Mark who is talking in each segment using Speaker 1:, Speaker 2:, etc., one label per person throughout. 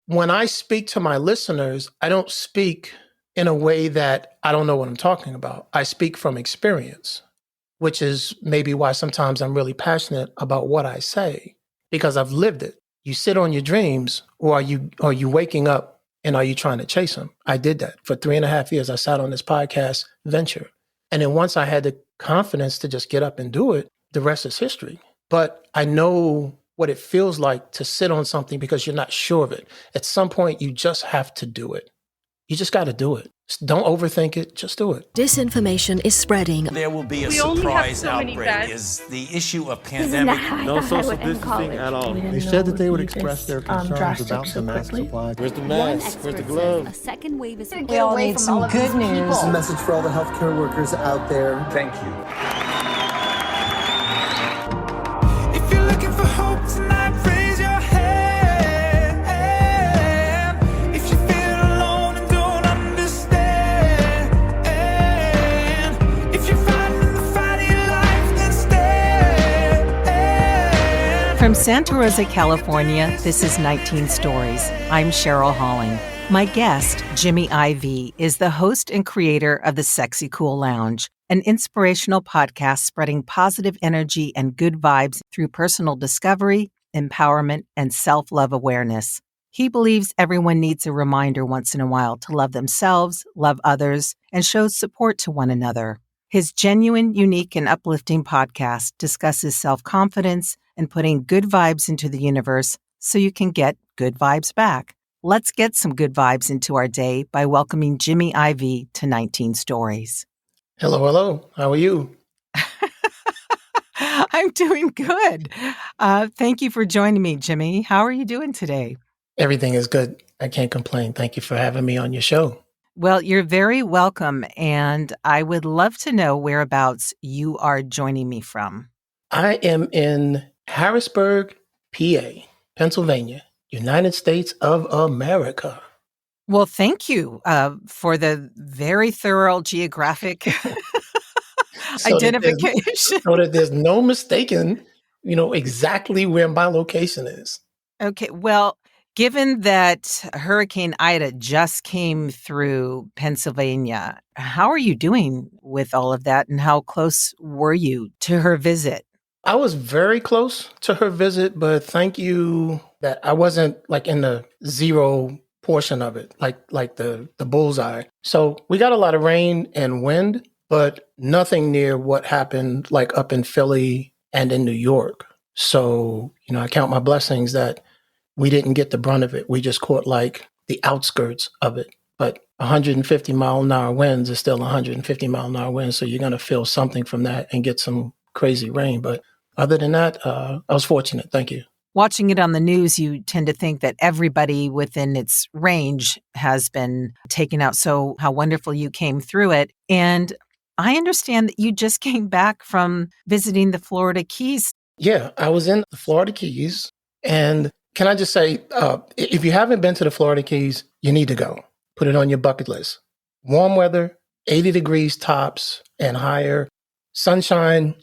Speaker 1: when I speak to my listeners, I don't speak in a way that I don't know what I'm talking about. I speak from experience, which is maybe why sometimes I'm really passionate about what I say, because I've lived it. You sit on your dreams, or are you waking up and are you trying to chase them? I did that for 3.5 years. I sat on this podcast venture. And then once I had the confidence to just get up and do it, the rest is history. But I know what it feels like to sit on something because you're not sure of it. At some point, you just have to do it. You just got to do it. Don't overthink it. Just do it.
Speaker 2: Disinformation is spreading.
Speaker 3: There will be a surprise outbreak. Is the issue of pandemic.
Speaker 4: No social distancing at all.
Speaker 5: They said that they would express their concerns about the mask supply.
Speaker 4: Where's the mask? Where's the gloves?
Speaker 6: A second wave is...
Speaker 7: We all need some good news.
Speaker 8: This is a message for all the healthcare workers out there.
Speaker 3: Thank you.
Speaker 9: If you're looking for hope tonight, raise your hand. If you feel alone and don't understand, if you're fighting the fight of your life, then stand.
Speaker 10: From Santa Rosa, California, this is 19 Stories. I'm Cheryl Halling. My guest, Jimmy Ivey, is the host and creator of the Sexy Cool Lounge, an inspirational podcast spreading positive energy and good vibes through personal discovery, empowerment, and self-love awareness. He believes everyone needs a reminder once in a while to love themselves, love others, and show support to one another. His genuine, unique, and uplifting podcast discusses self-confidence and putting good vibes into the universe so you can get good vibes back. Let's get some good vibes into our day by welcoming Jimmy Ivey to 19 Stories.
Speaker 1: Hello, hello. How are you?
Speaker 10: I'm doing good. Thank you for joining me, Jimmy. How are you doing today?
Speaker 1: Everything is good. I can't complain. Thank you for having me on your show.
Speaker 10: Well, you're very welcome, and I would love to know whereabouts you are joining me from.
Speaker 1: I am in Harrisburg, PA, Pennsylvania, United States of America.
Speaker 10: Well, thank you for the very thorough geographic identification.
Speaker 1: So that there's no mistaking, exactly where my location is.
Speaker 10: Okay, well, given that Hurricane Ida just came through Pennsylvania, how are you doing with all of that, and how close were you to her visit?
Speaker 1: I was very close to her visit, but thank you that I wasn't like in the zero portion of it, like the bullseye. So we got a lot of rain and wind, but nothing near what happened like up in Philly and in New York. So, I count my blessings that we didn't get the brunt of it. We just caught like the outskirts of it. But 150 mile an hour winds is still 150 mile an hour winds. So you're going to feel something from that and get some crazy rain. But other than that, I was fortunate. Thank you.
Speaker 10: Watching it on the news, you tend to think that everybody within its range has been taken out. So how wonderful you came through it. And I understand that you just came back from visiting the Florida Keys.
Speaker 1: Yeah, I was in the Florida Keys. And can I just say, if you haven't been to the Florida Keys, you need to go. Put it on your bucket list. Warm weather, 80 degrees tops and higher. Sunshine.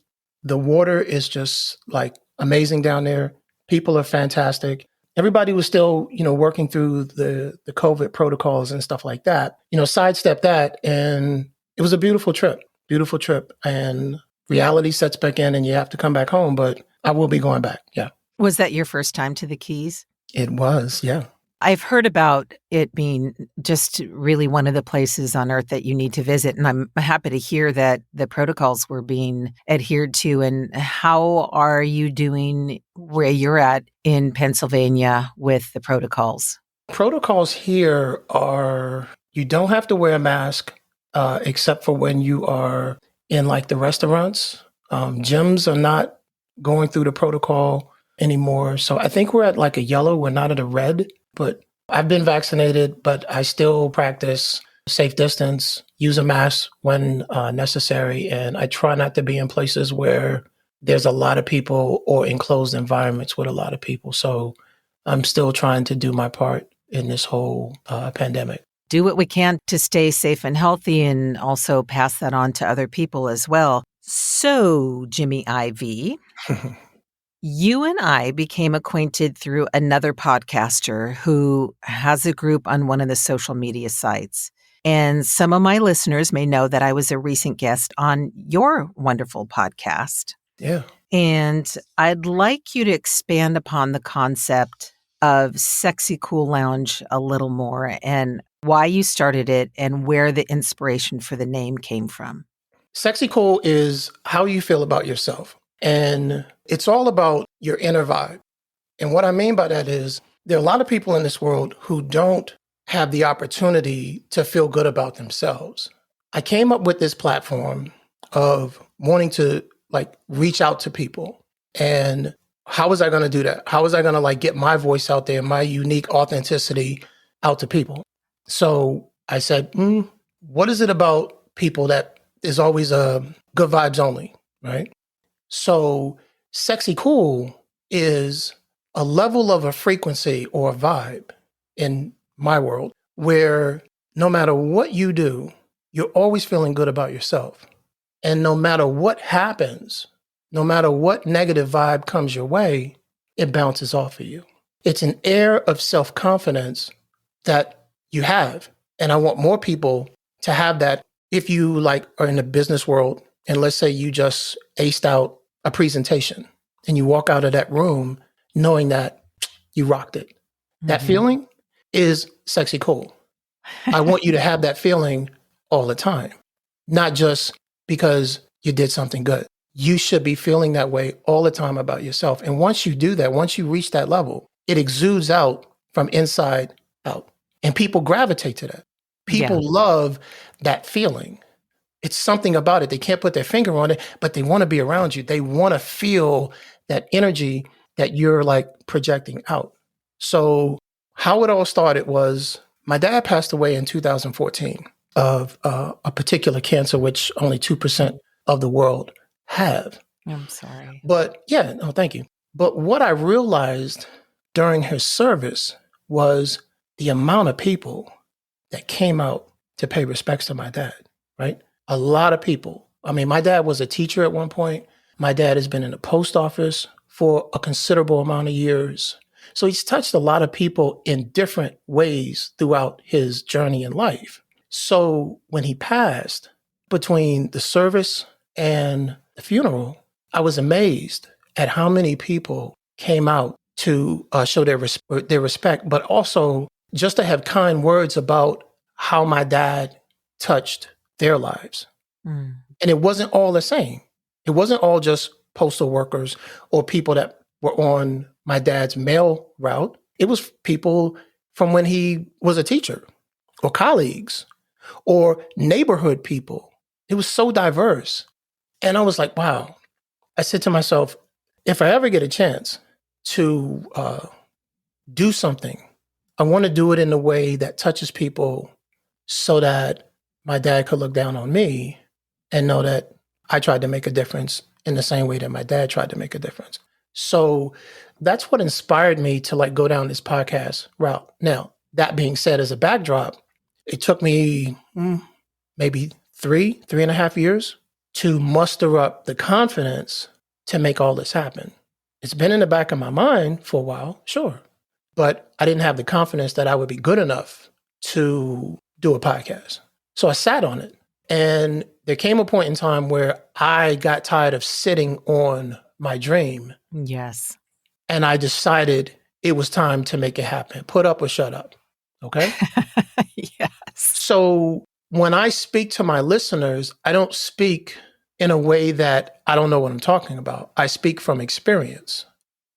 Speaker 1: The water is just like amazing down there. People are fantastic. Everybody was still, working through the COVID protocols and stuff like that. Sidestep that. And it was a beautiful trip. And reality sets back in and you have to come back home. But I will be going back. Yeah.
Speaker 10: Was that your first time to the Keys?
Speaker 1: It was. Yeah.
Speaker 10: I've heard about it being just really one of the places on earth that you need to visit. And I'm happy to hear that the protocols were being adhered to. And how are you doing where you're at in Pennsylvania with the protocols?
Speaker 1: Protocols here are, you don't have to wear a mask except for when you are in like the restaurants. Gyms are not going through the protocol anymore. So I think we're at like a yellow. We're not at a red. But I've been vaccinated, but I still practice safe distance, use a mask when necessary. And I try not to be in places where there's a lot of people or enclosed environments with a lot of people. So I'm still trying to do my part in this whole pandemic.
Speaker 10: Do what we can to stay safe and healthy and also pass that on to other people as well. So, Jimmy Ivey, You and I became acquainted through another podcaster who has a group on one of the social media sites. And some of my listeners may know that I was a recent guest on your wonderful podcast.
Speaker 1: Yeah.
Speaker 10: And I'd like you to expand upon the concept of Sexy Cool Lounge a little more and why you started it and where the inspiration for the name came from.
Speaker 1: Sexy cool is how you feel about yourself. And it's all about your inner vibe. And what I mean by that is there are a lot of people in this world who don't have the opportunity to feel good about themselves. I came up with this platform of wanting to reach out to people. And how was I going to do that? How was I going to get my voice out there, my unique authenticity out to people? So I said, what is it about people that is always good vibes only, right? So sexy cool is a level of a frequency or a vibe in my world where no matter what you do, you're always feeling good about yourself. And no matter what happens, no matter what negative vibe comes your way, it bounces off of you. It's an air of self-confidence that you have. And I want more people to have that. If you are in the business world and let's say you just aced out a presentation and you walk out of that room knowing that you rocked it. Mm-hmm. That feeling is sexy cool. I want you to have that feeling all the time, not just because you did something good. You should be feeling that way all the time about yourself. And once you do that, once you reach that level, it exudes out from inside out. And people gravitate to that. People love that feeling. It's something about it. They can't put their finger on it, but they want to be around you. They want to feel that energy that you're projecting out. So how it all started was my dad passed away in 2014 of a particular cancer, which only 2% of the world have.
Speaker 10: I'm sorry.
Speaker 1: But thank you. But what I realized during his service was the amount of people that came out to pay respects to my dad, right? A lot of people. I mean, my dad was a teacher at one point. My dad has been in the post office for a considerable amount of years. So he's touched a lot of people in different ways throughout his journey in life. So when he passed, between the service and the funeral, I was amazed at how many people came out to show their respect, but also just to have kind words about how my dad touched their lives. Mm. And it wasn't all the same. It wasn't all just postal workers or people that were on my dad's mail route. It was people from when he was a teacher or colleagues or neighborhood people. It was so diverse. And I was like, wow. I said to myself, if I ever get a chance to do something, I want to do it in a way that touches people so that my dad could look down on me and know that I tried to make a difference in the same way that my dad tried to make a difference. So that's what inspired me to go down this podcast route. Now, that being said, as a backdrop, it took me maybe 3.5 years to muster up the confidence to make all this happen. It's been in the back of my mind for a while, sure, but I didn't have the confidence that I would be good enough to do a podcast. So I sat on it. And there came a point in time where I got tired of sitting on my dream.
Speaker 10: Yes.
Speaker 1: And I decided it was time to make it happen. Put up or shut up. Okay?
Speaker 10: Yes.
Speaker 1: So when I speak to my listeners, I don't speak in a way that I don't know what I'm talking about. I speak from experience,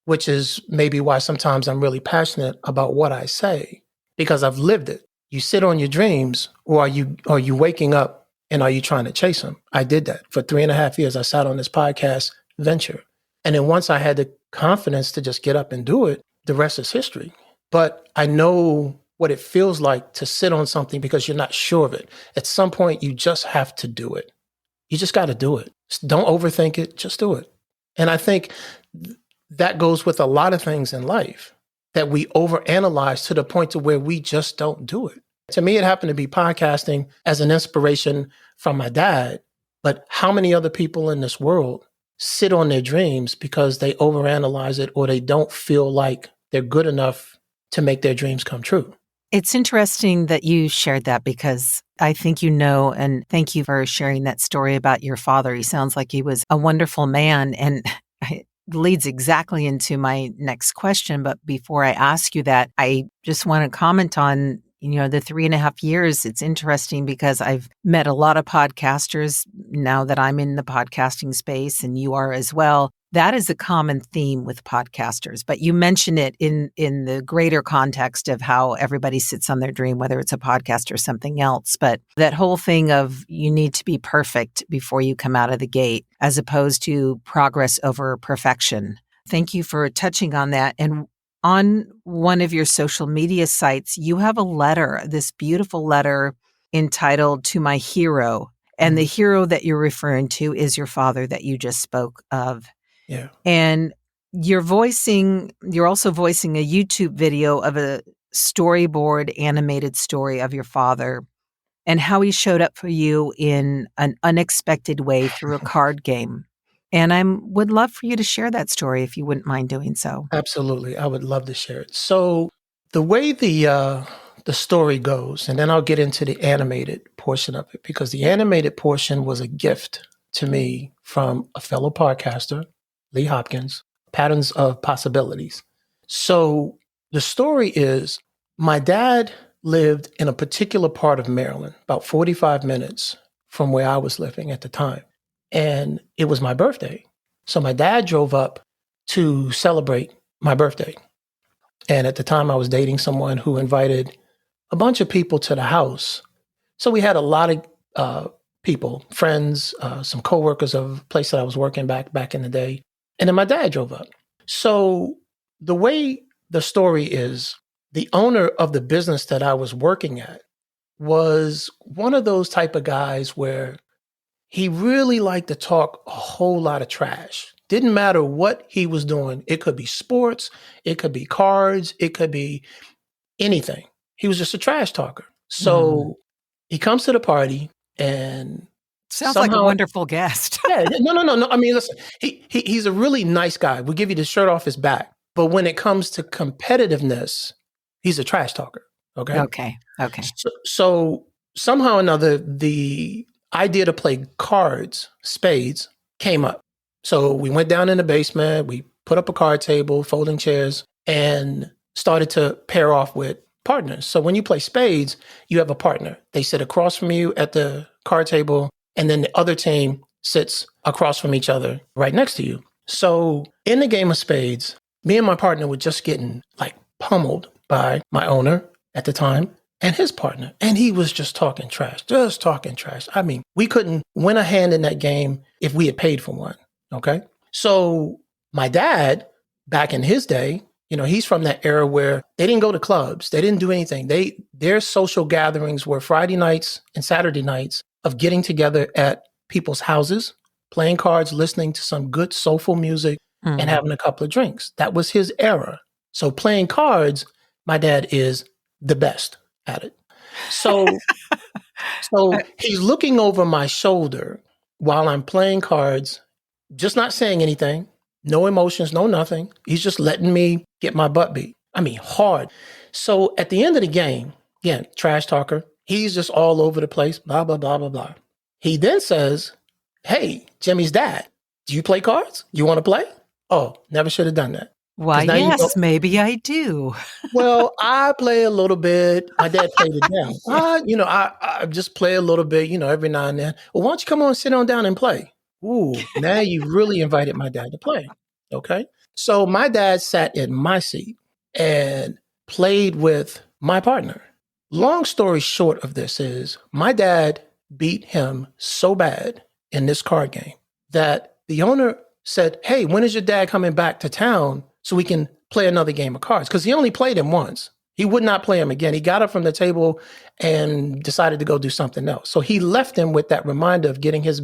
Speaker 1: which is maybe why sometimes I'm really passionate about what I say, because I've lived it. You sit on your dreams, or are you waking up and are you trying to chase them? I did that for 3.5 years. I sat on this podcast venture. And then once I had the confidence to just get up and do it, the rest is history. But I know what it feels like to sit on something because you're not sure of it. At some point, you just have to do it. You just got to do it. Don't overthink it. Just do it. And I think that goes with a lot of things in life, that we overanalyze to the point to where we just don't do it. To me, it happened to be podcasting as an inspiration from my dad. But how many other people in this world sit on their dreams because they overanalyze it or they don't feel like they're good enough to make their dreams come true.
Speaker 10: It's interesting that you shared that because I think and thank you for sharing that story about your father. He sounds like he was a wonderful man, and it leads exactly into my next question. But before I ask you that, I just want to comment on, the 3.5 years. It's interesting because I've met a lot of podcasters now that I'm in the podcasting space, and you are as well. That is a common theme with podcasters, but you mention it in the greater context of how everybody sits on their dream, whether it's a podcast or something else. But that whole thing of you need to be perfect before you come out of the gate, as opposed to progress over perfection. Thank you for touching on that. And on one of your social media sites, you have a letter, this beautiful letter entitled "To My Hero." And the hero that you're referring to is your father that you just spoke of.
Speaker 1: Yeah.
Speaker 10: And you're also voicing a YouTube video of a storyboard animated story of your father and how he showed up for you in an unexpected way through a card game. And I would love for you to share that story if you wouldn't mind doing so.
Speaker 1: Absolutely. I would love to share it. So the way the story goes, and then I'll get into the animated portion of it, because the animated portion was a gift to me from a fellow podcaster, Lee Hopkins, Patterns of Possibilities. So the story is my dad lived in a particular part of Maryland, about 45 minutes from where I was living at the time. And it was my birthday. So my dad drove up to celebrate my birthday. And at the time I was dating someone who invited a bunch of people to the house. So we had a lot of people, friends, some coworkers of a place that I was working back in the day. And then my dad drove up. So the way the story is, the owner of the business that I was working at was one of those type of guys where he really liked to talk a whole lot of trash. Didn't matter what he was doing. It could be sports, it could be cards, it could be anything. He was just a trash talker. So he comes to the party and
Speaker 10: sounds like a wonderful guest.
Speaker 1: Yeah, no. I mean, listen, he's a really nice guy. We'll give you the shirt off his back. But when it comes to competitiveness, he's a trash talker. Okay. So somehow or another, the idea to play cards, spades, came up. So we went down in the basement, we put up a card table, folding chairs, and started to pair off with partners. So when you play spades, you have a partner. They sit across from you at the card table, and then the other team sits across from each other right next to you. So in the game of spades, me and my partner were just getting like pummeled by my owner at the time and his partner. And he was just talking trash. I mean, we couldn't win a hand in that game if we had paid for one. Okay. So my dad, back in his day, he's from that era where they didn't go to clubs. They didn't do anything. Their social gatherings were Friday nights and Saturday nights of getting together at people's houses, playing cards, listening to some good soulful music, and having a couple of drinks. That was his era. So playing cards, my dad is the best at it. So he's looking over my shoulder while I'm playing cards, just not saying anything, no emotions, no nothing. He's just letting me get my butt beat. I mean, hard. So at the end of the game, again, trash talker, he's just all over the place, blah, blah, blah, blah, blah. He then says, "Hey, Jimmy's dad, do you play cards? You want to play?" Oh, never should have done that.
Speaker 10: Why, yes, maybe I do.
Speaker 1: Well, I play a little bit. My dad played it down. I just play a little bit, every now and then. Well, why don't you come on, sit on down and play? Ooh, now you really invited my dad to play. Okay. So my dad sat in my seat and played with my partner. Long story short of this is my dad beat him so bad in this card game that the owner said, "Hey, when is your dad coming back to town so we can play another game of cards?" Because he only played him once. He would not play him again. He got up from the table and decided to go do something else. So he left him with that reminder of getting his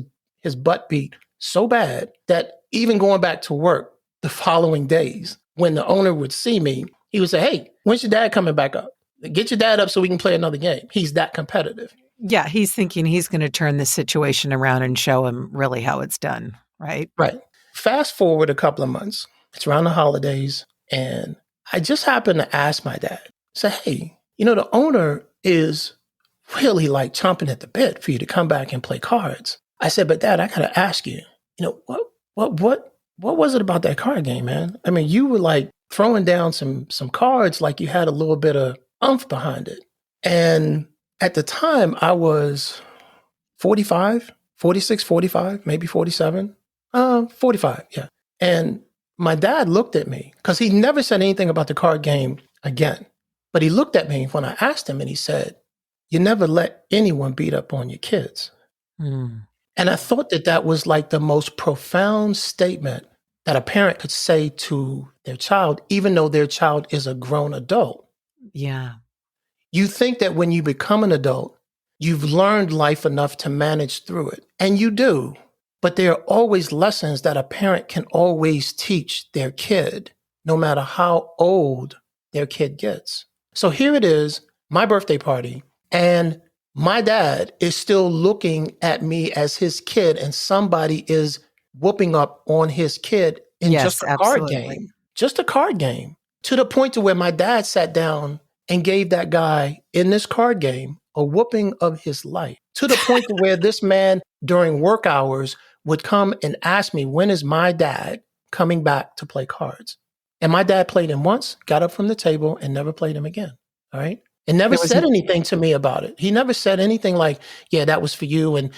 Speaker 1: butt beat so bad that even going back to work the following days, when the owner would see me, he would say, "Hey, when's your dad coming back up? Get your dad up so we can play another game." He's that competitive.
Speaker 10: Yeah, he's thinking he's going to turn the situation around and show him really how it's done, right?
Speaker 1: Right. fast forward a couple of months. It's around the holidays, and I just happened to ask my dad, say, hey, the owner is really like chomping at the bit for you to come back and play cards. I said, but Dad, I got to ask you, what was it about that card game, man? I mean, you were like throwing down some cards like you had a little bit of oomph behind it. And at the time I was 45, 46, 45, maybe 47, 45. Yeah. And my dad looked at me because he never said anything about the card game again. But he looked at me when I asked him and he said, you never let anyone beat up on your kids.
Speaker 10: Mm.
Speaker 1: And I thought that was like the most profound statement that a parent could say to their child, even though their child is a grown adult.
Speaker 10: Yeah.
Speaker 1: You think that when you become an adult, you've learned life enough to manage through it. And you do. But there are always lessons that a parent can always teach their kid, no matter how old their kid gets. So here it is, my birthday party, and my dad is still looking at me as his kid, and somebody is whooping up on his kid in just a card game. Just a card game. To the point to where my dad sat down and gave that guy in this card game a whooping of his life. To the point to where this man during work hours would come and ask me, when is my dad coming back to play cards? And my dad played him once, got up from the table, and never played him again. All right. And never said anything to me about it. He never said anything like, yeah, that was for you. And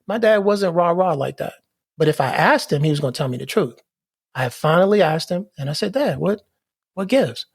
Speaker 1: My dad wasn't rah-rah like that. But if I asked him, he was going to tell me the truth. I finally asked him and I said, Dad, what gives?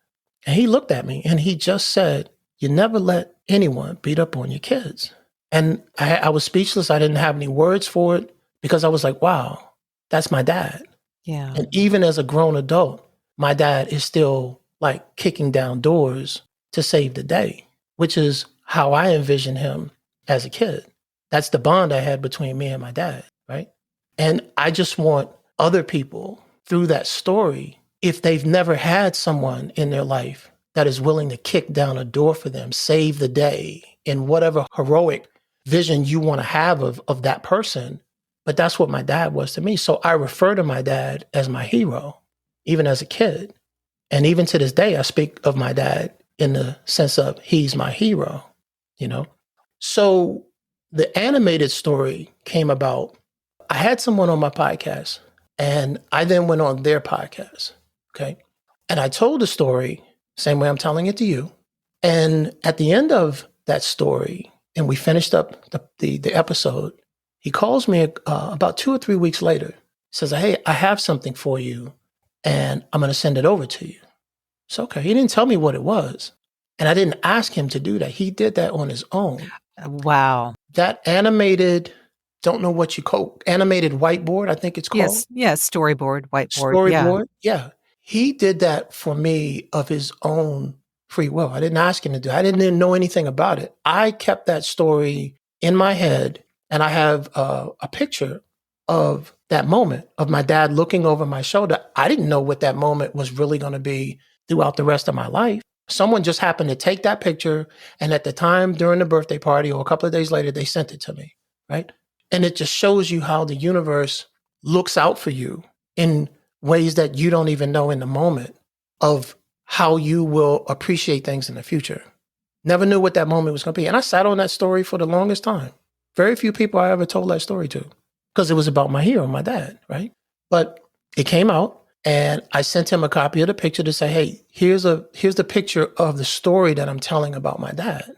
Speaker 1: And he looked at me and he just said, you never let anyone beat up on your kids. And I was speechless. I didn't have any words for it because I was like, wow, that's my dad.
Speaker 10: Yeah.
Speaker 1: And even as a grown adult, my dad is still like kicking down doors to save the day, which is how I envision him as a kid. That's the bond I had between me and my dad, right? And I just want other people through that story, if they've never had someone in their life that is willing to kick down a door for them, save the day in whatever heroic vision you want to have of that person. But that's what my dad was to me. So I refer to my dad as my hero, even as a kid. And even to this day, I speak of my dad in the sense of he's my hero, you know? So the animated story came about. I had someone on my podcast and I then went on their podcast. Okay. And I told the story, same way I'm telling it to you. And at the end of that story, and we finished up the episode, he calls me about 2 or 3 weeks later, says, hey, I have something for you and I'm going to send it over to you. So, okay. He didn't tell me what it was. And I didn't ask him to do that. He did that on his own.
Speaker 10: Wow.
Speaker 1: That animated, don't know what you call, animated whiteboard, I think it's called.
Speaker 10: Yes, storyboard, whiteboard.
Speaker 1: Storyboard, yeah. He did that for me of his own free will. I didn't ask him to do it. I didn't even know anything about it. I kept that story in my head, and I have a picture of that moment of my dad looking over my shoulder. I didn't know what that moment was really going to be throughout the rest of my life. Someone just happened to take that picture, and at the time during the birthday party or a couple of days later, they sent it to me, right? And it just shows you how the universe looks out for you in ways that you don't even know in the moment of how you will appreciate things in the future. Never knew what that moment was going to be. And I sat on that story for the longest time. Very few people I ever told that story to because it was about my hero, my dad, right? But it came out and I sent him a copy of the picture to say, hey, here's the picture of the story that I'm telling about my dad.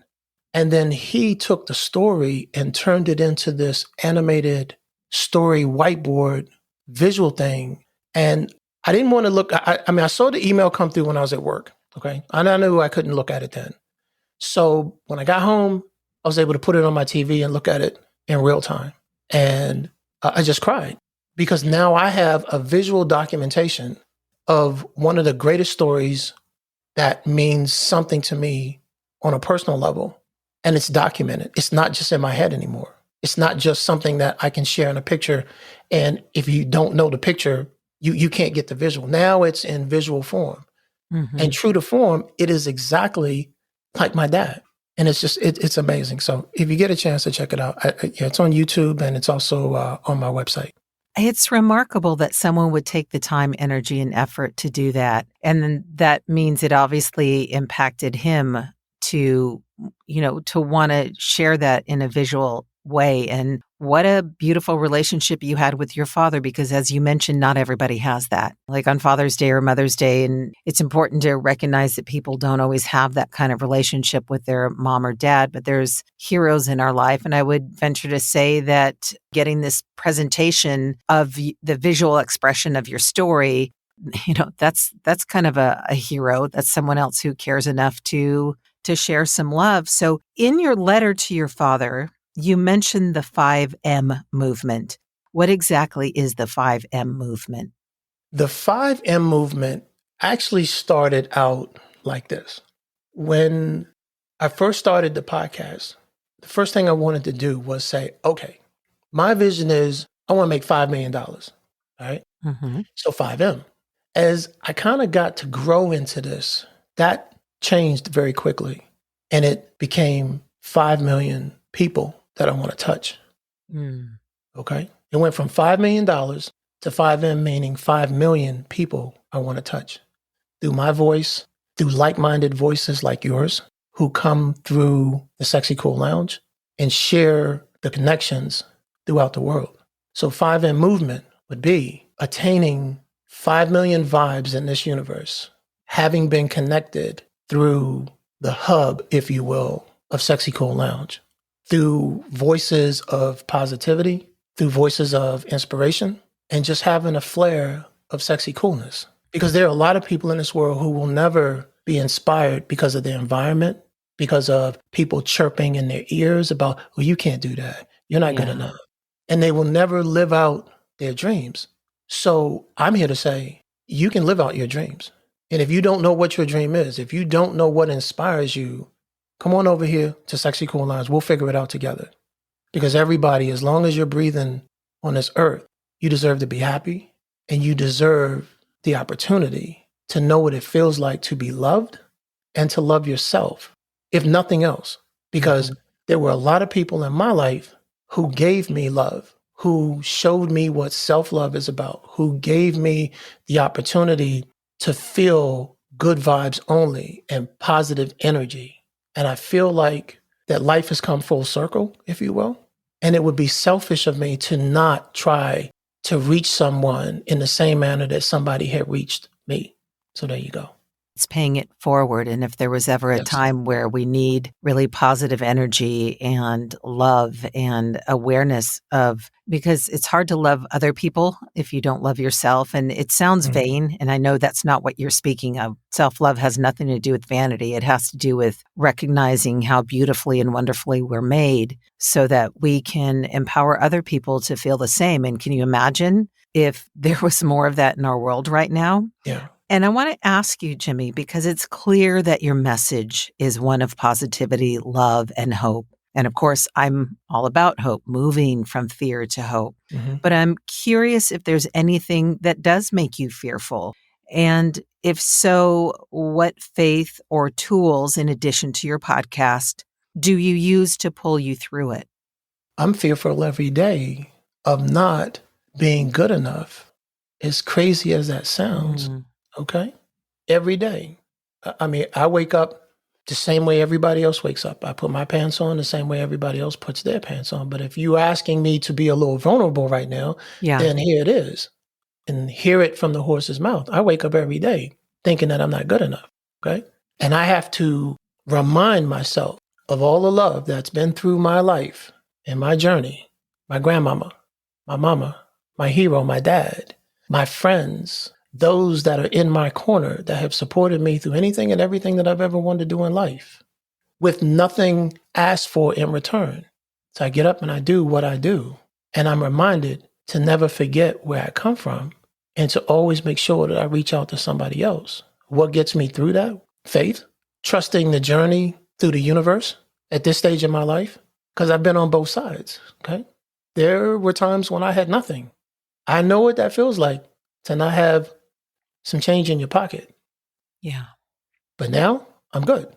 Speaker 1: And then he took the story and turned it into this animated story whiteboard visual thing. And I didn't want to look, I saw the email come through when I was at work, okay? And I knew I couldn't look at it then. So when I got home, I was able to put it on my TV and look at it in real time. And I just cried because now I have a visual documentation of one of the greatest stories that means something to me on a personal level. And it's documented. It's not just in my head anymore. It's not just something that I can share in a picture. And if you don't know the picture, you can't get the visual. Now it's in visual form. Mm-hmm. And true to form, it is exactly like my dad. And it's just, it's amazing. So if you get a chance to check it out, it's on YouTube and it's also on my website.
Speaker 10: It's remarkable that someone would take the time, energy, and effort to do that. And then that means it obviously impacted him to, to want to share that in a visual way. And what a beautiful relationship you had with your father, because as you mentioned, not everybody has that. Like on Father's Day or Mother's Day. And it's important to recognize that people don't always have that kind of relationship with their mom or dad, but there's heroes in our life. And I would venture to say that getting this presentation of the visual expression of your story, that's kind of a hero. That's someone else who cares enough to share some love. So in your letter to your father, you mentioned the 5M movement. What exactly is the 5M movement?
Speaker 1: The 5M movement actually started out like this. When I first started the podcast, the first thing I wanted to do was say, okay, my vision is I want to make $5 million. All right.
Speaker 10: Mm-hmm.
Speaker 1: So 5M. As I kind of got to grow into this, that changed very quickly. And it became 5 million people that I want to touch. Okay. It went from $5 million to 5M, meaning 5 million people I want to touch through my voice, through like-minded voices like yours who come through the Sexy Cool Lounge and share the connections throughout the world. So 5M movement would be attaining 5 million vibes in this universe, having been connected through the hub, if you will, of Sexy Cool Lounge, through voices of positivity, through voices of inspiration, and just having a flair of sexy coolness. Because there are a lot of people in this world who will never be inspired because of their environment, because of people chirping in their ears about, well, you can't do that. You're not good enough. And they will never live out their dreams. So I'm here to say, you can live out your dreams. And if you don't know what your dream is, if you don't know what inspires you, come on over here to Sexy Cool Lounge. We'll figure it out together. Because everybody, as long as you're breathing on this earth, you deserve to be happy and you deserve the opportunity to know what it feels like to be loved and to love yourself, if nothing else. Because there were a lot of people in my life who gave me love, who showed me what self-love is about, who gave me the opportunity to feel good vibes only and positive energy. And I feel like that life has come full circle, if you will. And it would be selfish of me to not try to reach someone in the same manner that somebody had reached me. So there you go.
Speaker 10: It's paying it forward. And if there was ever a time where we need really positive energy and love and awareness of, because it's hard to love other people if you don't love yourself. And it sounds vain. And I know that's not what you're speaking of. Self-love has nothing to do with vanity. It has to do with recognizing how beautifully and wonderfully we're made so that we can empower other people to feel the same. And can you imagine if there was more of that in our world right now?
Speaker 1: Yeah.
Speaker 10: And I want to ask you, Jimmy, because it's clear that your message is one of positivity, love, and hope. And of course, I'm all about hope, moving from fear to hope. But I'm curious if there's anything that does make you fearful. And if so, what faith or tools, in addition to your podcast, do you use to pull you through it?
Speaker 1: I'm fearful every day of not being good enough, as crazy as that sounds. Okay? Every day. I mean, I wake up the same way everybody else wakes up. I put my pants on the same way everybody else puts their pants on. But if you're asking me to be a little vulnerable right now, then here it is. And hear it from the horse's mouth. I wake up every day thinking that I'm not good enough. Okay? And I have to remind myself of all the love that's been through my life and my journey. My grandmama, my mama, my hero, my dad, my friends, those that are in my corner that have supported me through anything and everything that I've ever wanted to do in life with nothing asked for in return. So I get up and I do what I do. And I'm reminded to never forget where I come from and to always make sure that I reach out to somebody else. What gets me through that? Faith, trusting the journey through the universe at this stage in my life, because I've been on both sides. Okay. There were times when I had nothing. I know what that feels like to not have some change in your pocket.
Speaker 10: Yeah.
Speaker 1: But now I'm good.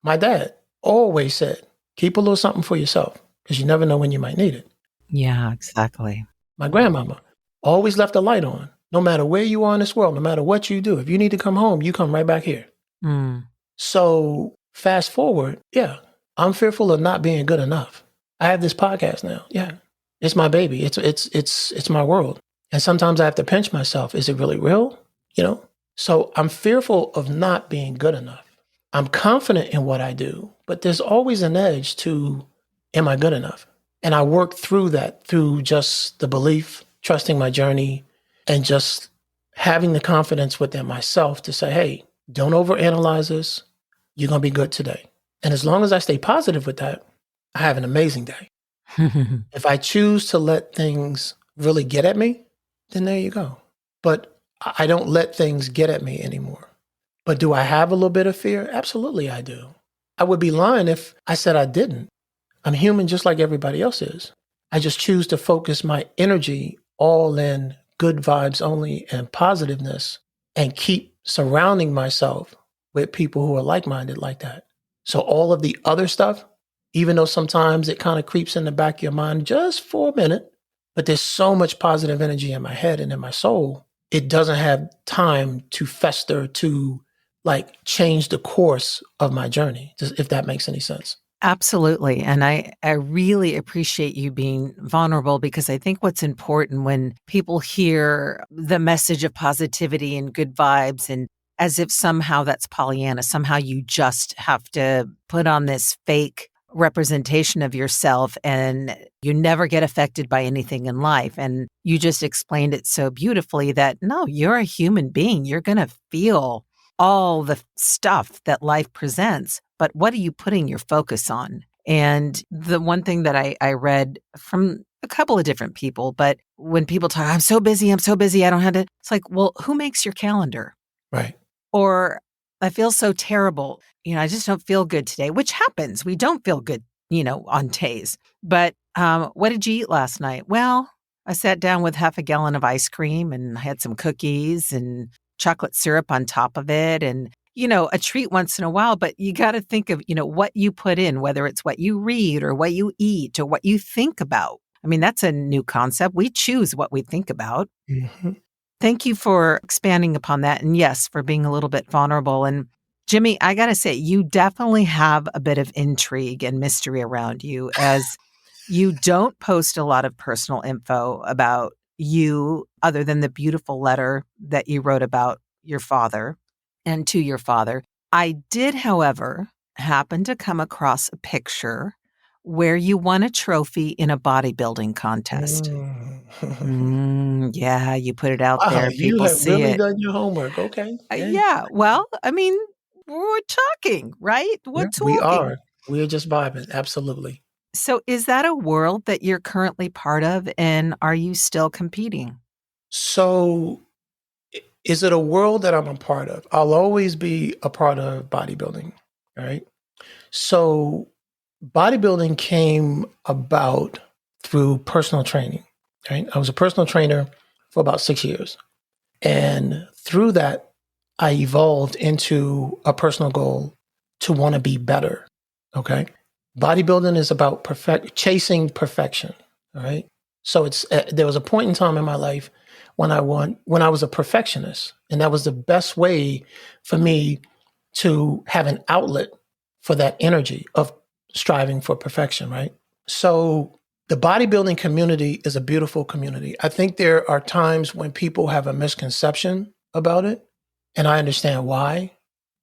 Speaker 1: My dad always said, keep a little something for yourself because you never know when you might need it.
Speaker 10: Yeah, exactly.
Speaker 1: My grandmama, always left the light on. No matter where you are in this world, no matter what you do, if you need to come home, you come right back here.
Speaker 10: Mm.
Speaker 1: So fast forward, yeah, I'm fearful of not being good enough. I have this podcast now. Yeah, it's my baby. It's my world. And sometimes I have to pinch myself. Is it really real? You know? So I'm fearful of not being good enough. I'm confident in what I do, but there's always an edge to, am I good enough? And I work through that through just the belief, trusting my journey, and just having the confidence within myself to say, hey, don't overanalyze this. You're going to be good today. And as long as I stay positive with that, I have an amazing day. If I choose to let things really get at me, then there you go. But I don't let things get at me anymore. But do I have a little bit of fear? Absolutely, I do. I would be lying if I said I didn't. I'm human just like everybody else is. I just choose to focus my energy all in good vibes only and positiveness and keep surrounding myself with people who are like-minded like that. So all of the other stuff, even though sometimes it kind of creeps in the back of your mind just for a minute, but there's so much positive energy in my head and in my soul, it doesn't have time to fester, to like change the course of my journey, if that makes any sense.
Speaker 10: Absolutely. And I really appreciate you being vulnerable, because I think what's important when people hear the message of positivity and good vibes, and as if somehow that's Pollyanna, somehow you just have to put on this fake representation of yourself and you never get affected by anything in life. And you just explained it so beautifully that no, you're a human being. You're going to feel all the stuff that life presents, but what are you putting your focus on? And the one thing that I read from a couple of different people, but when people talk, I'm so busy, I don't have to, it's like, well, who makes your calendar?
Speaker 1: Right.
Speaker 10: Or I feel so terrible. I just don't feel good today, which happens. We don't feel good, on days. But what did you eat last night? Well, I sat down with half a gallon of ice cream and I had some cookies and chocolate syrup on top of it, and, a treat once in a while. But you got to think of, what you put in, whether it's what you read or what you eat or what you think about. I mean, that's a new concept. We choose what we think about.
Speaker 1: Mm-hmm.
Speaker 10: Thank you for expanding upon that. And yes, for being a little bit vulnerable. And Jimmy, I got to say, you definitely have a bit of intrigue and mystery around you, as you don't post a lot of personal info about you other than the beautiful letter that you wrote about your father and to your father. I did, however, happen to come across a picture where you won a trophy in a bodybuilding contest. Yeah, you put it out there.
Speaker 1: You
Speaker 10: People
Speaker 1: have
Speaker 10: see
Speaker 1: really
Speaker 10: it.
Speaker 1: done your homework. Okay.
Speaker 10: Yeah. Well, I mean, we're talking, right? We're
Speaker 1: Yeah, we
Speaker 10: talking.
Speaker 1: are. We're just vibing. Absolutely.
Speaker 10: So is that a world that you're currently part of? And are you still competing?
Speaker 1: So is it a world that I'm a part of? I'll always be a part of bodybuilding. Right. So bodybuilding came about through personal training. Right. I was a personal trainer for about 6 years. And through that, I evolved into a personal goal to want to be better. Okay. Bodybuilding is about chasing perfection. All right. So there was a point in time in my life when I was a perfectionist, and that was the best way for me to have an outlet for that energy of striving for perfection. Right. So the bodybuilding community is a beautiful community. I think there are times when people have a misconception about it, and I understand why.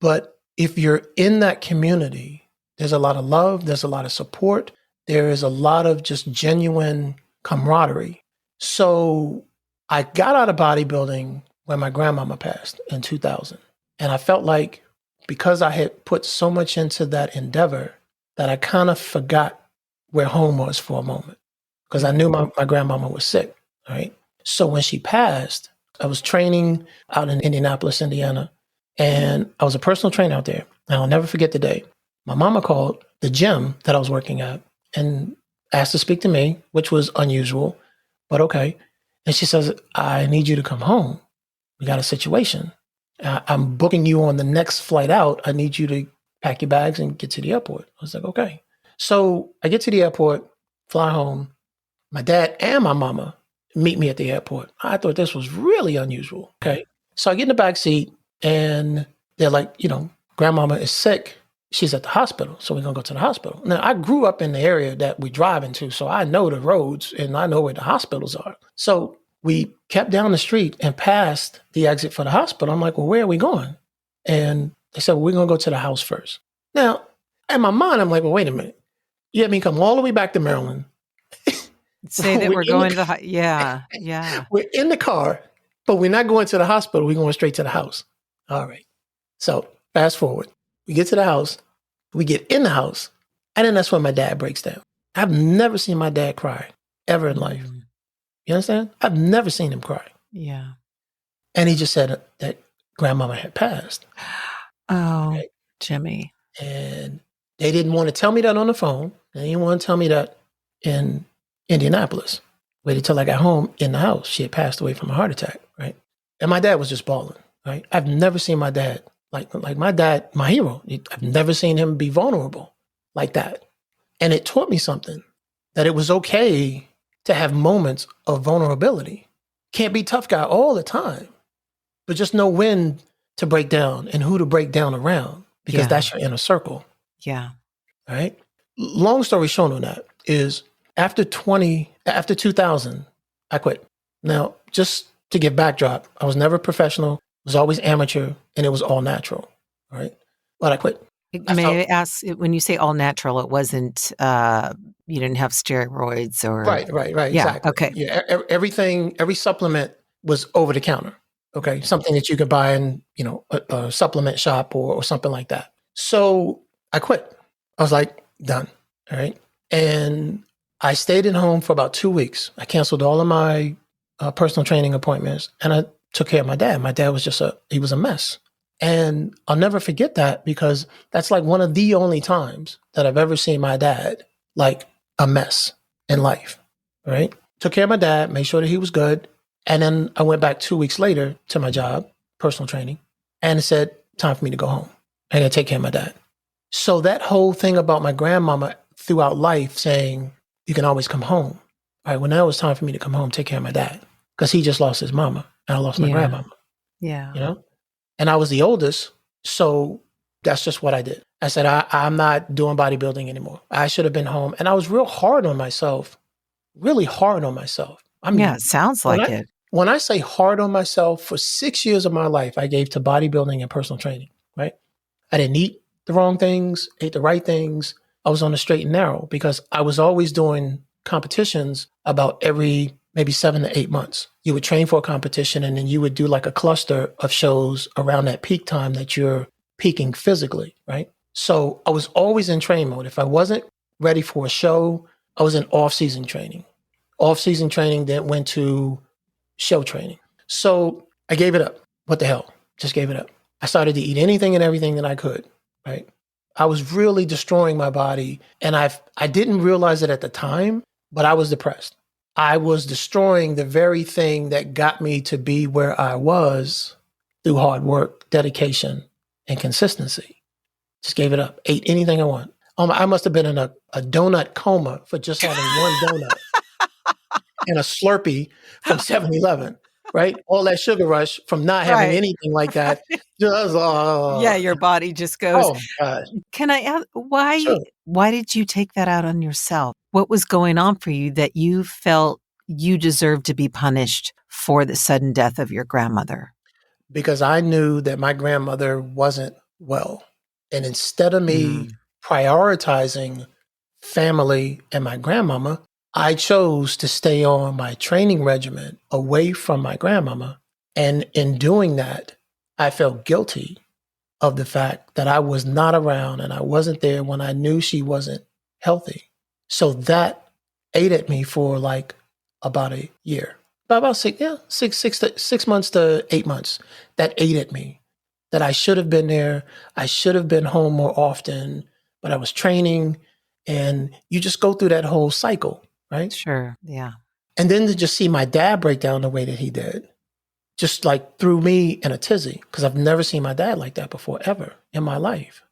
Speaker 1: But if you're in that community, there's a lot of love, there's a lot of support, there is a lot of just genuine camaraderie. So I got out of bodybuilding when my grandmama passed in 2000. And I felt like because I had put so much into that endeavor that I kind of forgot where home was for a moment, because I knew my grandmama was sick, right? So when she passed, I was training out in Indianapolis, Indiana, and I was a personal trainer out there. And I'll never forget the day. My mama called the gym that I was working at and asked to speak to me, which was unusual, but okay. And she says, I need you to come home. We got a situation. I'm booking you on the next flight out. I need you to pack your bags and get to the airport. I was like, okay. So I get to the airport, fly home. My dad and my mama meet me at the airport. I thought this was really unusual. Okay. So I get in the back seat and they're like, grandmama is sick. She's at the hospital. So we're going to go to the hospital. Now, I grew up in the area that we drive into, so I know the roads and I know where the hospitals are. So we kept down the street and passed the exit for the hospital. I'm like, well, where are we going? And they said, well, we're going to go to the house first. Now, in my mind, I'm like, well, wait a minute. You had me come all the way back to Maryland.
Speaker 10: Say that we're going to the yeah.
Speaker 1: We're in the car, but we're not going to the hospital. We're going straight to the house. All right. So fast forward. We get to the house. We get in the house. And then that's when my dad breaks down. I've never seen my dad cry ever in life. You understand? I've never seen him cry.
Speaker 10: Yeah.
Speaker 1: And he just said that grandmama had passed.
Speaker 10: Oh,
Speaker 1: right?
Speaker 10: Jimmy.
Speaker 1: And they didn't want to tell me that on the phone. They didn't want to tell me that in Indianapolis. Waited till I got home in the house. She had passed away from a heart attack, right? And my dad was just bawling, right? I've never seen my dad, like my dad, my hero. I've never seen him be vulnerable like that. And it taught me something, that it was okay to have moments of vulnerability. Can't be tough guy all the time, but just know when to break down and who to break down around, because that's your inner circle.
Speaker 10: Yeah.
Speaker 1: All right. Long story short on that is after 2000, I quit. Now, just to give backdrop, I was never professional, was always amateur, and it was all natural. All right. But I quit.
Speaker 10: May I ask, when you say all natural, it wasn't, you didn't have steroids or?
Speaker 1: Right.
Speaker 10: Yeah,
Speaker 1: Exactly.
Speaker 10: okay.
Speaker 1: Yeah. Everything, every supplement was over the counter. Okay. Something that you could buy in, a supplement shop or something like that. So I quit. I was like, done. All right. And I stayed at home for about 2 weeks. I canceled all of my personal training appointments and I took care of my dad. My dad was he was a mess. And I'll never forget that, because that's like one of the only times that I've ever seen my dad like a mess in life, right? Took care of my dad, made sure that he was good. And then I went back 2 weeks later to my job, personal training, and it said, time for me to go home. I got to take care of my dad. So that whole thing about my grandmama throughout life saying, you can always come home. All right, well, now it's time for me to come home, take care of my dad, because he just lost his mama and I lost my grandmama.
Speaker 10: Yeah.
Speaker 1: And I was the oldest, so that's just what I did. I said, I'm not doing bodybuilding anymore. I should have been home. And I was real hard on myself, really hard on myself.
Speaker 10: It sounds like it.
Speaker 1: When I say hard on myself, for 6 years of my life, I gave to bodybuilding and personal training, right? I didn't eat the wrong things, ate the right things. I was on the straight and narrow because I was always doing competitions about every maybe 7 to 8 months. You would train for a competition and then you would do like a cluster of shows around that peak time that you're peaking physically, right? So I was always in train mode. If I wasn't ready for a show, I was in off-season training. Off-season training then went to show training. So I gave it up. What the hell? Just gave it up. I started to eat anything and everything that I could, right? I was really destroying my body. And I didn't realize it at the time, but I was depressed. I was destroying the very thing that got me to be where I was through hard work, dedication, and consistency. Just gave it up. Ate anything I want. I must have been in a donut coma for just having one donut and a Slurpee from 7-Eleven, right? All that sugar rush from not having anything like that. Just,
Speaker 10: your body just goes.
Speaker 1: Oh, God.
Speaker 10: Can I ask, why did you take that out on yourself? What was going on for you that you felt you deserved to be punished for the sudden death of your grandmother?
Speaker 1: Because I knew that my grandmother wasn't well. And instead of me prioritizing family and my grandmama, I chose to stay on my training regimen away from my grandmama. And in doing that, I felt guilty of the fact that I was not around and I wasn't there when I knew she wasn't healthy. So that ate at me for like about a year, about 6 months to 8 months. That ate at me, that I should have been there. I should have been home more often, but I was training, and you just go through that whole cycle, right?
Speaker 10: Sure. Yeah.
Speaker 1: And then to just see my dad break down the way that he did, just like threw me in a tizzy, because I've never seen my dad like that before, ever in my life.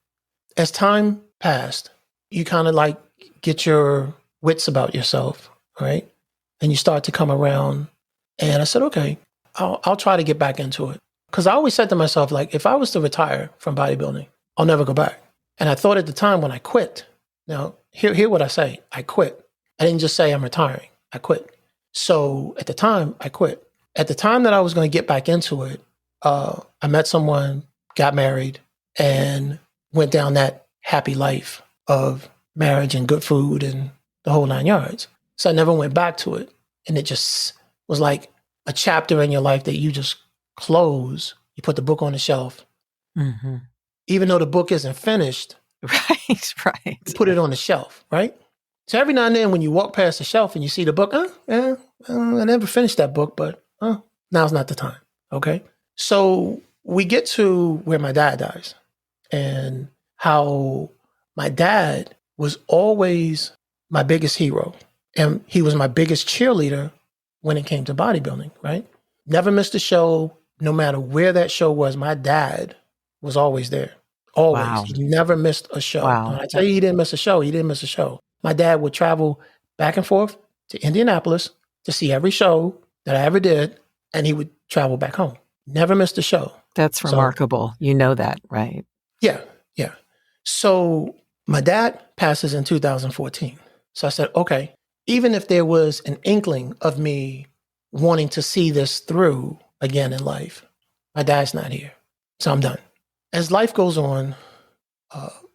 Speaker 1: As time passed, you kind of like get your wits about yourself, right? And you start to come around And I said, okay, I'll try to get back into it. Because I always said to myself, like, if I was to retire from bodybuilding, I'll never go back. And I thought at the time when I quit, now, hear what I say, I quit. I didn't just say I'm retiring, I quit. So at the time, I quit. At the time that I was going to get back into it, I met someone, got married, and went down that happy life of marriage and good food and the whole 9 yards. So I never went back to it. And it just was like a chapter in your life that you just close. You put the book on the shelf.
Speaker 10: Mm-hmm.
Speaker 1: Even though the book isn't finished,
Speaker 10: Right.
Speaker 1: you put it on the shelf, right? So every now and then when you walk past the shelf and you see the book, I never finished that book, but now's not the time, okay? So we get to where my dad dies and how my dad was always my biggest hero. And he was my biggest cheerleader when it came to bodybuilding, right? Never missed a show. No matter where that show was, my dad was always there. Always.
Speaker 10: Wow.
Speaker 1: He never missed a show.
Speaker 10: Wow.
Speaker 1: When I tell you he didn't miss a show, he didn't miss a show. My dad would travel back and forth to Indianapolis to see every show that I ever did, and he would travel back home. Never missed a show.
Speaker 10: That's remarkable. You know that, right?
Speaker 1: Yeah. So my dad passes in 2014. So I said, okay, even if there was an inkling of me wanting to see this through again in life, my dad's not here. So I'm done. As life goes on,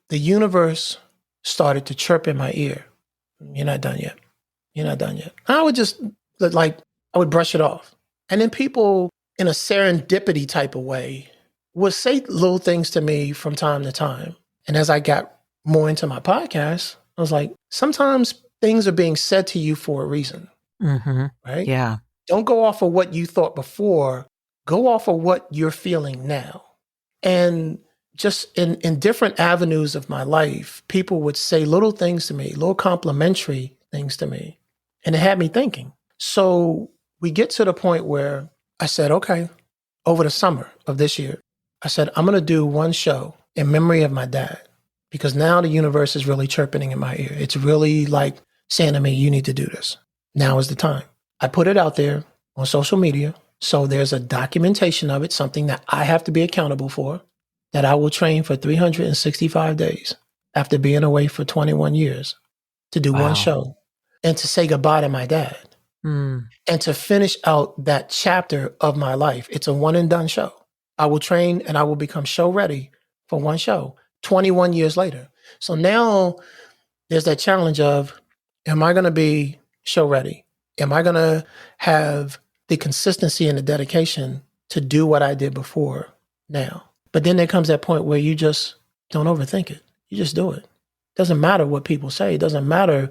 Speaker 1: the universe started to chirp in my ear. You're not done yet. You're not done yet. I would just I would brush it off. And then people in a serendipity type of way would say little things to me from time to time. And as I got more into my podcast, I was like, sometimes things are being said to you for a reason, right?
Speaker 10: Yeah.
Speaker 1: Don't go off of what you thought before. Go off of what you're feeling now. And just in different avenues of my life, people would say little things to me, little complimentary things to me. And it had me thinking. So we get to the point where I said, okay, over the summer of this year, I said, I'm going to do one show in memory of my dad, because now the universe is really chirping in my ear. It's really like saying to me, you need to do this. Now is the time. I put it out there on social media. So there's a documentation of it, something that I have to be accountable for, that I will train for 365 days after being away for 21 years to do one show and to say goodbye to my dad and to finish out that chapter of my life. It's a one and done show. I will train and I will become show ready for one show 21 years later. So now there's that challenge of, am I going to be show ready? Am I going to have the consistency and the dedication to do what I did before now? But then there comes that point where you just don't overthink it. You just do it. Doesn't matter what people say. It doesn't matter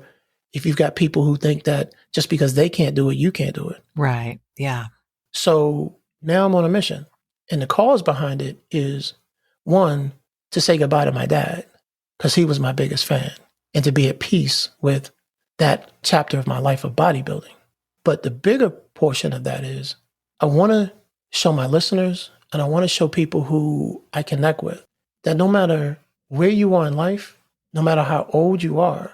Speaker 1: if you've got people who think that just because they can't do it, you can't do it.
Speaker 10: Right. Yeah.
Speaker 1: So now I'm on a mission. And the cause behind it is, one, to say goodbye to my dad, because he was my biggest fan, and to be at peace with that chapter of my life of bodybuilding. But the bigger portion of that is, I want to show my listeners and I want to show people who I connect with that no matter where you are in life, no matter how old you are,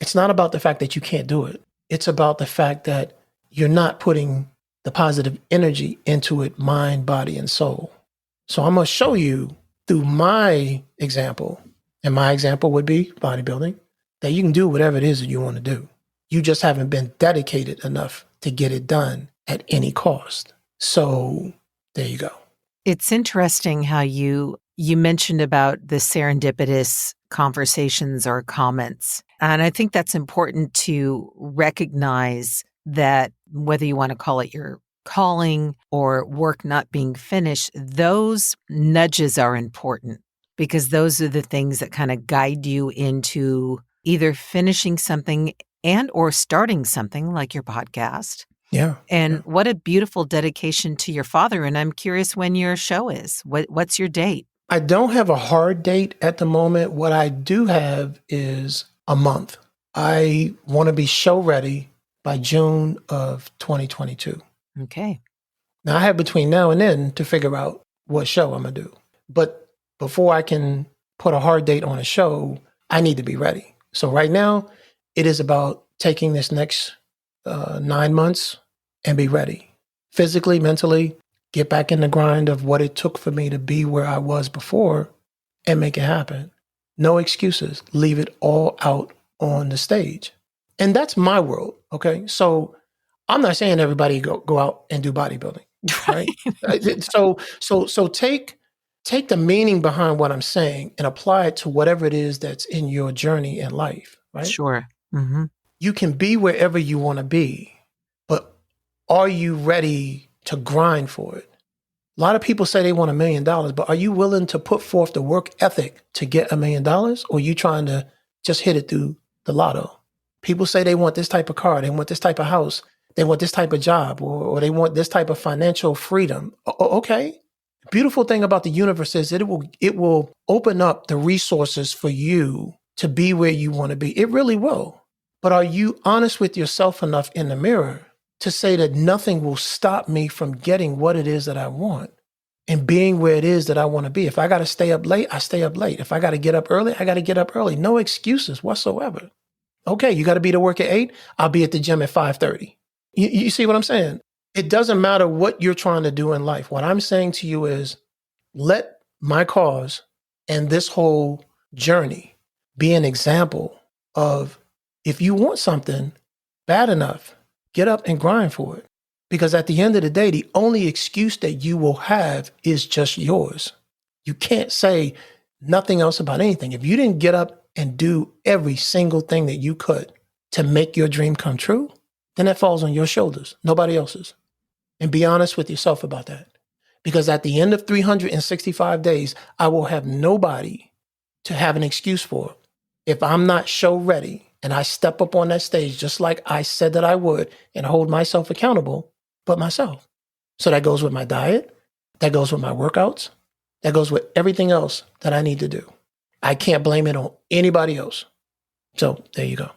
Speaker 1: it's not about the fact that you can't do it. It's about the fact that you're not putting the positive energy into it, mind, body, and soul. So I'm going to show you through my example, and my example would be bodybuilding, that you can do whatever it is that you want to do. You just haven't been dedicated enough to get it done at any cost. So there you go.
Speaker 10: It's interesting how you mentioned about the serendipitous conversations or comments. And I think that's important to recognize that whether you want to call it your calling or work not being finished, those nudges are important because those are the things that kind of guide you into either finishing something and or starting something like your podcast.
Speaker 1: Yeah.
Speaker 10: And what a beautiful dedication to your father. And I'm curious when your show is. What's your date?
Speaker 1: I don't have a hard date at the moment. What I do have is a month. I want to be show ready by June of 2022.
Speaker 10: Okay.
Speaker 1: Now I have between now and then to figure out what show I'm going to do. But before I can put a hard date on a show, I need to be ready. So right now it is about taking this next 9 months and be ready. physically, mentally, get back in the grind of what it took for me to be where I was before and make it happen. No excuses. Leave it all out on the stage. And that's my world. Okay. So I'm not saying everybody go out and do bodybuilding. Right. So take the meaning behind what I'm saying and apply it to whatever it is that's in your journey in life. Right.
Speaker 10: Sure. Mm-hmm.
Speaker 1: You can be wherever you want to be, but are you ready to grind for it? A lot of people say they want $1 million, but are you willing to put forth the work ethic to get $1 million, or are you trying to just hit it through the lotto? People say they want this type of car, they want this type of house, they want this type of job, or they want this type of financial freedom. Okay. The beautiful thing about the universe is it will open up the resources for you to be where you want to be. It really will. But are you honest with yourself enough in the mirror to say that nothing will stop me from getting what it is that I want and being where it is that I want to be? If I got to stay up late, I stay up late. If I got to get up early, I got to get up early. No excuses whatsoever. Okay, you got to be to work at 8. I'll be at the gym at 5:30. You see what I'm saying? It doesn't matter what you're trying to do in life. What I'm saying to you is let my cause and this whole journey be an example of, if you want something bad enough, get up and grind for it. Because at the end of the day, the only excuse that you will have is just yours. You can't say nothing else about anything. If you didn't get up and do every single thing that you could to make your dream come true, then that falls on your shoulders, nobody else's. And be honest with yourself about that. Because at the end of 365 days, I will have nobody to have an excuse for. If I'm not show ready and I step up on that stage just like I said that I would and hold myself accountable, but myself. So that goes with my diet, that goes with my workouts, that goes with everything else that I need to do. I can't blame it on anybody else. So there you go.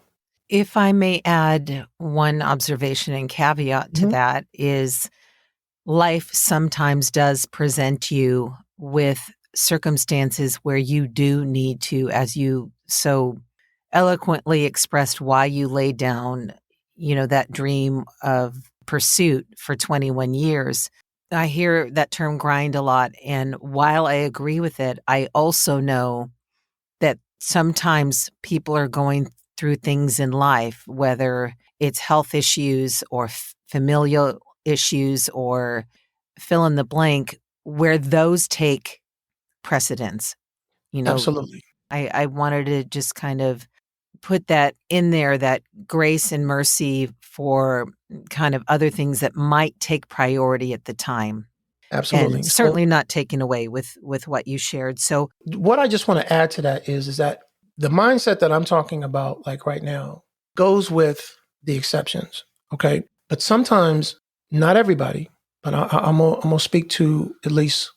Speaker 10: If I may add one observation and caveat to that is life sometimes does present you with circumstances where you do need to, as you so eloquently expressed why you laid down, that dream of pursuit for 21 years. I hear that term grind a lot. And while I agree with it, I also know that sometimes people are going through things in life, whether it's health issues or familial issues or fill in the blank, where those take precedence.
Speaker 1: Absolutely.
Speaker 10: I wanted to just kind of put that in there, that grace and mercy for kind of other things that might take priority at the time.
Speaker 1: Absolutely.
Speaker 10: And certainly not taken away with what you shared. So
Speaker 1: what I just want to add to that is that the mindset that I'm talking about, like right now, goes with the exceptions. Okay. But sometimes, not everybody, but I'm going to speak to at least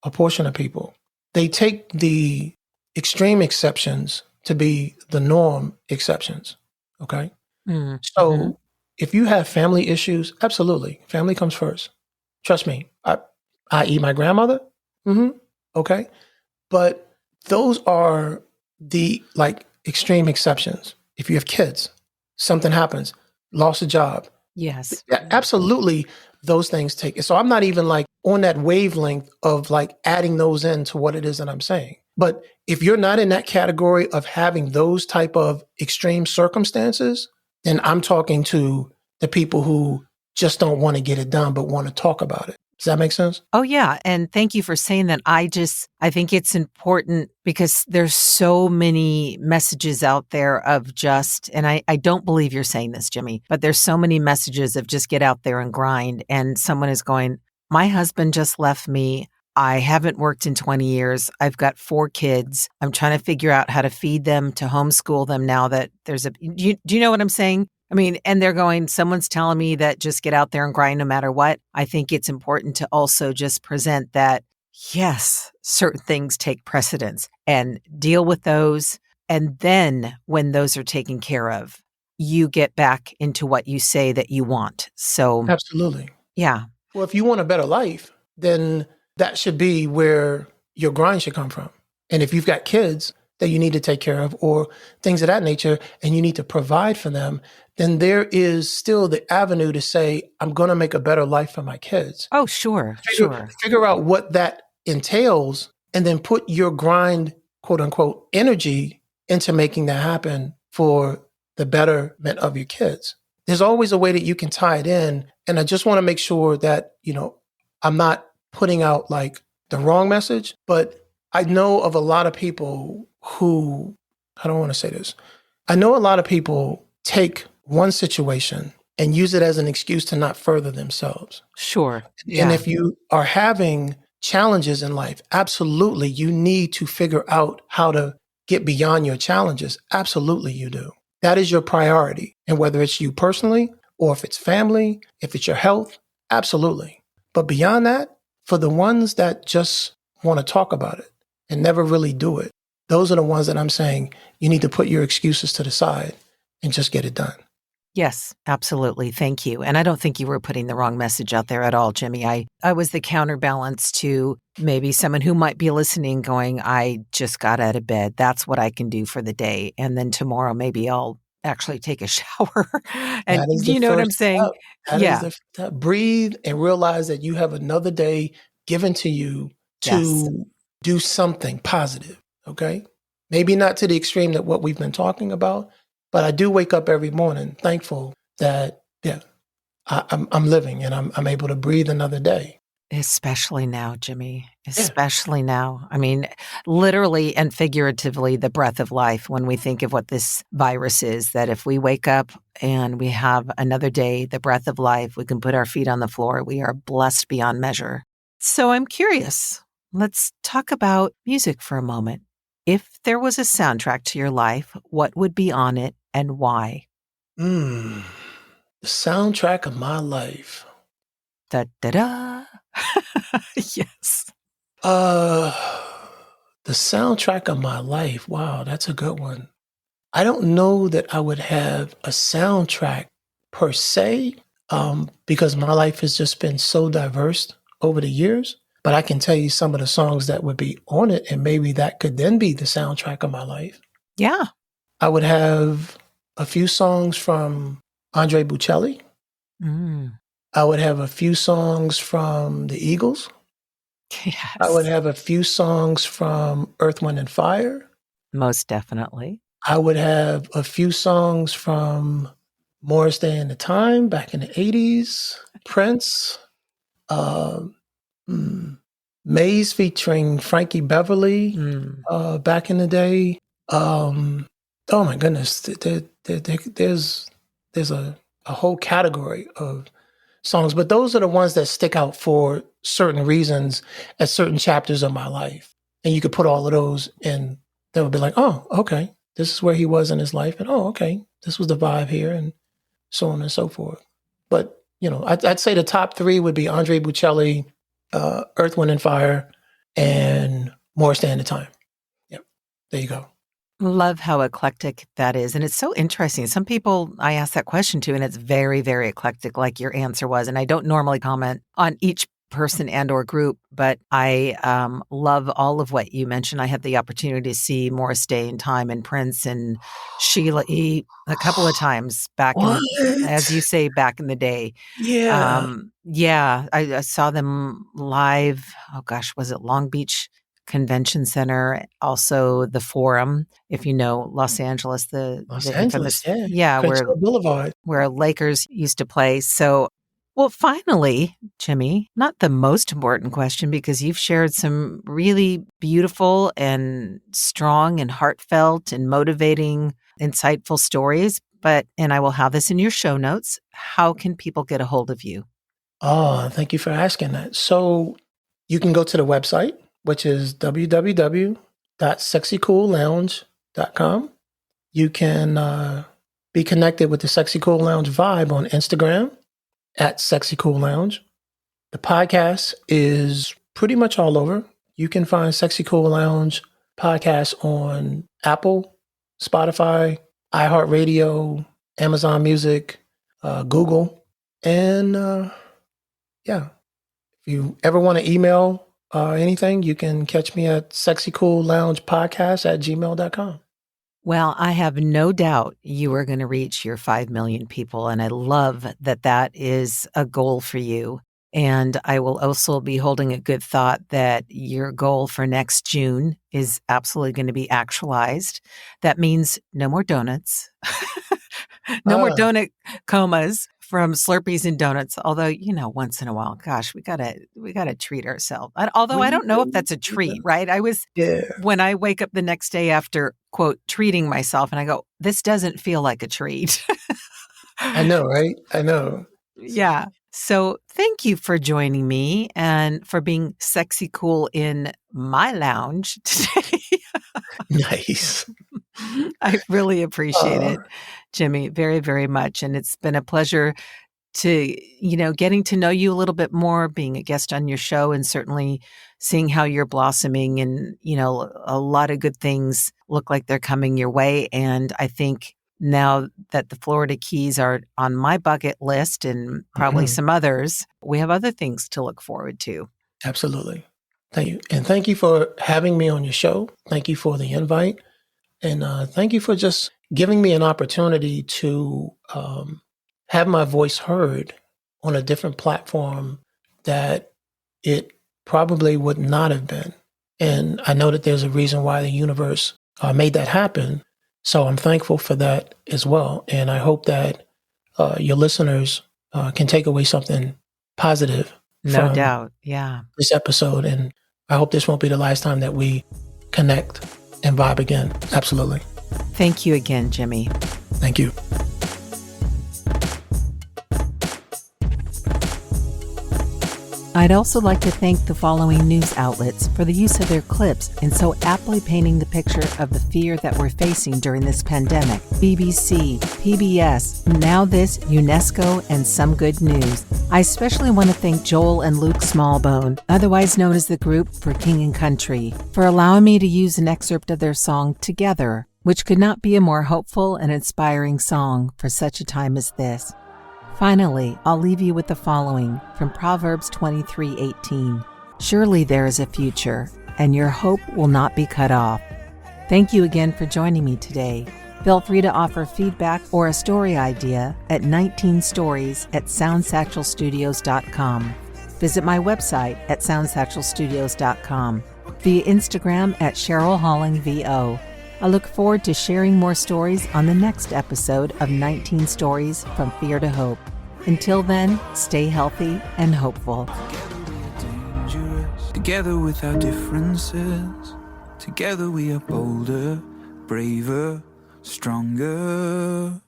Speaker 1: a portion of people. They take the extreme exceptions to be the norm exceptions. Okay. Mm-hmm. So if you have family issues, absolutely. Family comes first. Trust me. I.e. my grandmother. Okay. But those are the extreme exceptions. If you have kids, something happens, lost a job.
Speaker 10: Yes.
Speaker 1: Absolutely. Those things take it. So I'm not even on that wavelength of adding those into what it is that I'm saying. But if you're not in that category of having those type of extreme circumstances, then I'm talking to the people who just don't want to get it done, but want to talk about it. Does that make sense?
Speaker 10: Oh, yeah. And thank you for saying that. I think it's important because there's so many messages out there of and I don't believe you're saying this, Jimmy, but there's so many messages of just get out there and grind. And someone is going, my husband just left me. I haven't worked in 20 years. I've got 4 kids. I'm trying to figure out how to feed them, to homeschool them now that do you know what I'm saying? I mean, and they're going, someone's telling me that just get out there and grind no matter what. I think it's important to also just present that, yes, certain things take precedence and deal with those. And then when those are taken care of, you get back into what you say that you want. So
Speaker 1: absolutely.
Speaker 10: Yeah.
Speaker 1: Well, if you want a better life, then that should be where your grind should come from. And if you've got kids, that you need to take care of or things of that nature, and you need to provide for them, then there is still the avenue to say, I'm going to make a better life for my kids.
Speaker 10: Oh, sure, sure.
Speaker 1: Figure out what that entails and then put your grind, quote unquote, energy into making that happen for the betterment of your kids. There's always a way that you can tie it in. And I just want to make sure that, I'm not putting out like the wrong message, but I know of a lot of people who, I don't want to say this. I know a lot of people take one situation and use it as an excuse to not further themselves.
Speaker 10: Sure. Yeah.
Speaker 1: And if you are having challenges in life, absolutely, you need to figure out how to get beyond your challenges. Absolutely, you do. That is your priority. And whether it's you personally or if it's family, if it's your health, absolutely. But beyond that, for the ones that just want to talk about it and never really do it, those are the ones that I'm saying you need to put your excuses to the side and just get it done.
Speaker 10: Yes, absolutely. Thank you. And I don't think you were putting the wrong message out there at all, Jimmy. I was the counterbalance to maybe someone who might be listening going, I just got out of bed. That's what I can do for the day. And then tomorrow, maybe I'll actually take a shower. And you know what I'm saying?
Speaker 1: Breathe and realize that you have another day given to you to do something positive. Okay. Maybe not to the extreme that what we've been talking about, but I do wake up every morning thankful that, I'm living and I'm able to breathe another day.
Speaker 10: Especially now, Jimmy, especially now. I mean, literally and figuratively, the breath of life, when we think of what this virus is, that if we wake up and we have another day, the breath of life, we can put our feet on the floor. We are blessed beyond measure. So I'm curious. Let's talk about music for a moment. If there was a soundtrack to your life, what would be on it and why?
Speaker 1: The soundtrack of my life.
Speaker 10: Da da da. Yes.
Speaker 1: The soundtrack of my life. Wow, that's a good one. I don't know that I would have a soundtrack per se, because my life has just been so diverse over the years. But I can tell you some of the songs that would be on it, and maybe that could then be the soundtrack of my life.
Speaker 10: Yeah.
Speaker 1: I would have a few songs from Andre Bocelli. I would have a few songs from the Eagles.
Speaker 10: Yes.
Speaker 1: I would have a few songs from Earth, Wind, and Fire.
Speaker 10: Most definitely.
Speaker 1: I would have a few songs from Morris Day and the Time back in the 80s. Prince. Maze featuring Frankie Beverly back in the day. Oh my goodness. There's a whole category of songs, but those are the ones that stick out for certain reasons at certain chapters of my life. And you could put all of those in, that would be like, oh, okay, this is where he was in his life. And oh, okay, this was the vibe here, and so on and so forth. But, I'd say the top three would be Andre Bocelli, Earth, Wind, and Fire, and Morris Day and the Time. Yep, there you go.
Speaker 10: Love how eclectic that is. And it's so interesting. Some people I ask that question to, and it's very, very eclectic, like your answer was. And I don't normally comment on each person and or group, but I love all of what you mentioned. I had the opportunity to see Morris Day and Time and Prince and Sheila E. a couple of times back in, as you say, back in the day.
Speaker 1: Yeah.
Speaker 10: I saw them live. Oh gosh, was it Long Beach Convention Center, also the Forum, if you know Los Angeles, infamous,
Speaker 1: Boulevard,
Speaker 10: where Lakers used to play. So, well, finally, Jimmy, not the most important question, because you've shared some really beautiful and strong and heartfelt and motivating, insightful stories. And I will have this in your show notes. How can people get a hold of you?
Speaker 1: Oh, thank you for asking that. So you can go to the website, which is www.sexycoollounge.com. You can be connected with the Sexy Cool Lounge vibe on Instagram at Sexy Cool Lounge. The podcast is pretty much all over. You can find Sexy Cool Lounge podcast on Apple, Spotify, iHeartRadio, Amazon Music, Google. And if you ever want to email anything, you can catch me at sexycoolloungepodcast@gmail.com.
Speaker 10: Well, I have no doubt you are going to reach your 5 million people. And I love that that is a goal for you. And I will also be holding a good thought that your goal for next June is absolutely going to be actualized. That means no more donuts, no more donut comas from Slurpees and donuts. Although, once in a while, gosh, we gotta treat ourselves. Although I don't know if that's a treat, right? When I wake up the next day after, quote, treating myself and I go, this doesn't feel like a treat.
Speaker 1: I know, right? I know.
Speaker 10: Yeah. So thank you for joining me and for being sexy cool in my lounge today.
Speaker 1: Nice.
Speaker 10: I really appreciate it, Jimmy, very, very much. And it's been a pleasure to, getting to know you a little bit more, being a guest on your show, and certainly seeing how you're blossoming and, a lot of good things look like they're coming your way. And I think now that the Florida Keys are on my bucket list and probably some others, we have other things to look forward to.
Speaker 1: Absolutely. Thank you. And thank you for having me on your show. Thank you for the invite. And thank you for just giving me an opportunity to have my voice heard on a different platform that it probably would not have been. And I know that there's a reason why the universe made that happen. So I'm thankful for that as well. And I hope that your listeners can take away something positive.
Speaker 10: No doubt. Yeah.
Speaker 1: This episode. And I hope this won't be the last time that we connect and vibe again. Absolutely.
Speaker 10: Thank you again, Jimmy.
Speaker 1: Thank you.
Speaker 10: I'd also like to thank the following news outlets for the use of their clips in so aptly painting the picture of the fear that we're facing during this pandemic. BBC, PBS, Now This, UNESCO, and Some Good News. I especially want to thank Joel and Luke Smallbone, otherwise known as the group for King and Country, for allowing me to use an excerpt of their song Together, which could not be a more hopeful and inspiring song for such a time as this. Finally, I'll leave you with the following from Proverbs 23:18. Surely there is a future, and your hope will not be cut off. Thank you again for joining me today. Feel free to offer feedback or a story idea at 19stories@soundsatchelstudios.com. Visit my website at soundsatchelstudios.com, via Instagram at CherylHollingVO. I look forward to sharing more stories on the next episode of 19 Stories from Fear to Hope. Until then, stay healthy and hopeful.
Speaker 9: Together with our differences, together we are bolder, braver, stronger.